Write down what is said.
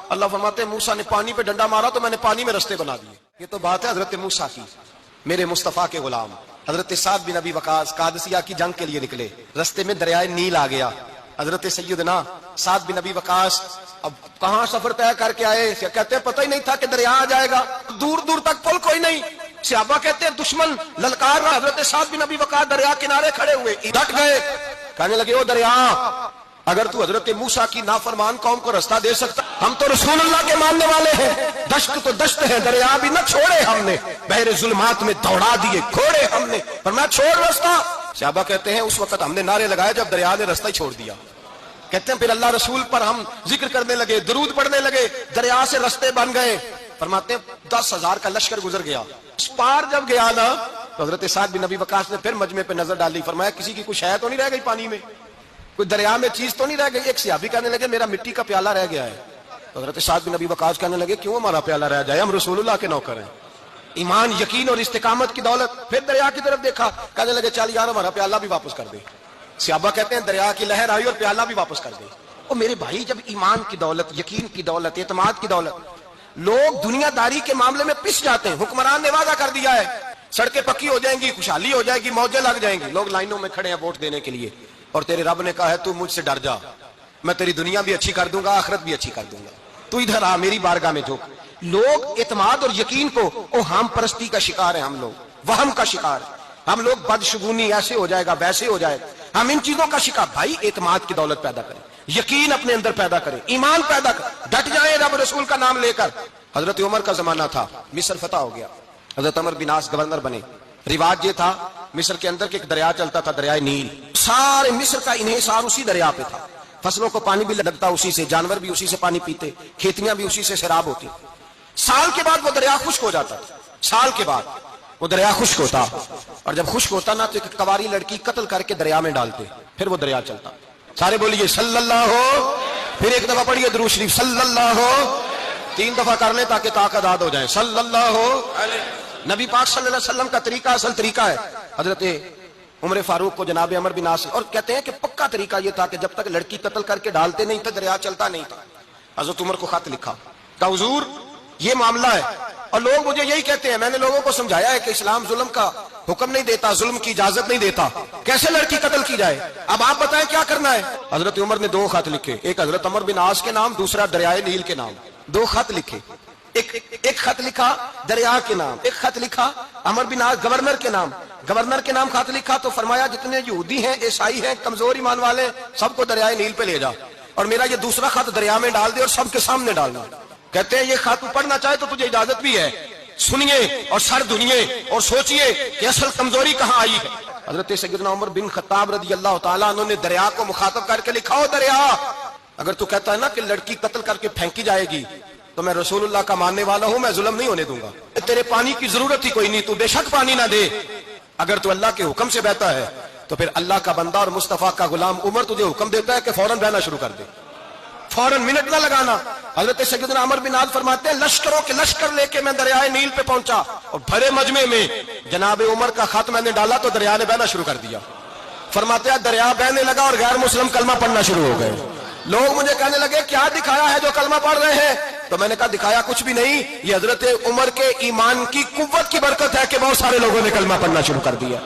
اللہ فرماتے ہیں موسیٰ نے پانی پہ ڈنڈا مارا تو میں نے پانی میں رستے بنا دیے. یہ تو بات ہے حضرت موسیٰ کی، میرے مصطفیٰ کے غلام. حضرت سعد بن ابی وقاص قادسیہ کی جنگ کے لیے نکلے، رستے میں دریائے نیل آ گیا. حضرت سیدنا سعد بن ابی وقاص اب کہاں سفر طے کر کے آئے، کہتے ہیں پتہ ہی نہیں تھا کہ دریا آ جائے گا، دور دور تک پل کوئی نہیں. صحابہ کہتے ہیں دشمن للکار رہا، حضرت سعد بن ابی وقاص دریا کنارے کھڑے ہوئے ڈٹ گئے، کہنے لگے او دریا اگر تو حضرت موسیٰ کی نافرمان قوم کو رستہ دے سکتا، ہم تو رسول اللہ کے ماننے والے ہیں، دشت تو دشت ہے، دریا بھی نہ چھوڑے ہم نے، بحر ظلمات میں دوڑا دیے گھوڑے ہم نے، فرمایا چھوڑ رستہ. صحابہ کہتے ہیں اس وقت ہم نے نعرے لگائے جب دریا نے رستہ ہی چھوڑ دیا. کہتے ہیں پھر اللہ رسول پر ہم ذکر کرنے لگے، درود پڑھنے لگے، دریا سے رستے بن گئے. فرماتے ہیں 10,000 کا لشکر گزر گیا. اس پار جب گیا نا تو حضرت سعد بن ابی وقاص نے پھر مجمع پہ نظر ڈالی، فرمایا کسی کی کوئی شے تو نہیں رہ گئی پانی میں، کوئی دریا میں چیز تو نہیں رہ گئی. ایک صحابی کہنے لگے میرا مٹی کا پیالہ رہ گیا ہے. تو حضرت سعد بن ابی وقاص کہنے لگے کیوں ہمارا پیالہ رہ جائے، ہم رسول اللہ کے نوکر ہیں. ایمان، یقین اور استقامت کی دولت. پھر دریا کی طرف دیکھا، کہنے لگے چل یار ہمارا پیالہ بھی واپس کر دے. صحابہ کہتے ہیں دریا کی لہر آئی اور پیالہ بھی واپس کر دے. اور میرے بھائی جب ایمان کی دولت، یقین کی دولت، اعتماد کی دولت، لوگ دنیا داری کے معاملے میں پس جاتے ہیں. حکمران نے وعدہ کر دیا ہے سڑکیں پکی ہو جائیں گی، خوشحالی ہو جائے گی، موجیں لگ جائیں گی، لوگ لائنوں میں کھڑے ہیں ووٹ دینے کے لیے، اور تیرے رب نے کہا ہے تو مجھ سے ڈر جا، میں تیری دنیا بھی اچھی کر دوں گا، آخرت بھی اچھی کر دوں گا، تو ادھر آ میری بارگاہ میں جھک. لوگ اعتماد اور یقین کو اوہام پرستی کا شکار ہیں، ہم لوگ وہم کا شکار ہیں، ہم لوگ بدشگونی ایسے ہو جائے گا ویسے ہو جائے گا، ہم ان چیزوں کا شکار. بھائی اعتماد کی دولت پیدا کریں، یقین اپنے اندر پیدا کریں، ایمان پیدا کریں، ڈٹ جائیں رب رسول کا نام لے کر. حضرت عمر کا زمانہ تھا، مصر فتح ہو گیا، حضرت عمر بن عاص گورنر بنے. رواج یہ تھا مصر کے اندر کہ ایک دریا چلتا تھا، دریائے نیل، سارے مصر کا انحصار اسی دریا پہ تھا، فصلوں کو پانی بھی لگتا اسی سے، جانور بھی اسی سے پانی پیتے، کھیتیاں بھی اسی سے سیراب ہوتی. سال کے بعد وہ دریا خشک ہو جاتا تھا، سال کے بعد وہ دریا خشک ہوتا، اور جب خشک ہوتا نا تو ایک کواری لڑکی قتل کر کے دریا میں ڈالتے، پھر وہ دریا چلتا. سارے بولیے صلی اللہ ہو، پھر ایک دفعہ پڑھیے درود شریف صلی اللہ ہو، 3 دفعہ کر لیں تاکہ طاقت آد ہو جائے. صلی اللہ ہو. نبی پاک صلی اللہ علیہ وسلم کا طریقہ اصل طریقہ ہے. حضرت عمر فاروق کو جناب عمر بن عاص، اور کہتے ہیں کہ پکا طریقہ یہ تھا کہ جب تک لڑکی قتل کر کے ڈالتے نہیں تھے دریا چلتا نہیں تھا. حضرت عمر کو خط لکھا کہ حضور یہ معاملہ ہے، اور لوگ مجھے یہی کہتے ہیں، میں نے لوگوں کو سمجھایا ہے کہ اسلام ظلم کا حکم نہیں دیتا، ظلم کی اجازت نہیں دیتا، کیسے لڑکی قتل کی جائے، اب آپ بتائیں کیا کرنا ہے. حضرت عمر نے 2 خط لکھے، ایک حضرت عمر بن عاص کے نام، دوسرا دریائے نیل کے نام. 2 خط لکھے، ایک خط لکھا دریا کے نام، ایک خط لکھا عمر بن عاص گورنر کے نام. گورنر کے نام خط لکھا تو فرمایا جتنے یہودی ہیں، عیسائی ہیں، کمزور ایمان والے، سب کو دریائے نیل پہ لے جا، اور میرا یہ دوسرا خط دریا میں ڈال دے اور سب کے سامنے ڈالنا. کہتے ہیں یہ خط پڑھنا چاہے تو تجھے اجازت بھی ہے، سنیے اور سر دھنیے اور سوچئے کہ اصل کمزوری کہاں آئی ہے. حضرت سیدنا عمر بن خطاب رضی اللہ تعالیٰ عنہ نے دریا کو مخاطب کر کے لکھا، ہو دریا اگر تو کہتا ہے نا کہ لڑکی قتل کر کے پھینکی جائے گی تو میں رسول اللہ کا ماننے والا ہوں، میں ظلم نہیں ہونے دوں گا، تیرے پانی کی ضرورت ہی کوئی نہیں، تو بے شک پانی نہ دے، اگر تو اللہ کے حکم سے بہتا ہے تو پھر اللہ کا بندہ اور مصطفیٰ کا غلام عمر تجھے حکم دیتا ہے کہ فوراً بہنا شروع کر دے، فوراً منٹ نہ لگانا. حضرت سیدنا عمر بن عاص فرماتے ہیں لشکروں کے لشکر لے کے میں دریائے نیل پہ پہنچا، اور بھرے مجمع میں جناب عمر کا خط میں نے ڈالا تو دریا نے بہنا شروع کر دیا. فرماتے ہیں دریا بہنے لگا اور غیر مسلم کلمہ پڑھنا شروع ہو گئے. لوگ مجھے کہنے لگے کیا دکھایا ہے جو کلمہ پڑھ رہے ہیں، تو میں نے کہا دکھایا کچھ بھی نہیں، یہ حضرت عمر کے ایمان کی قوت کی برکت ہے کہ بہت سارے لوگوں نے کلمہ پڑھنا شروع کر دیا.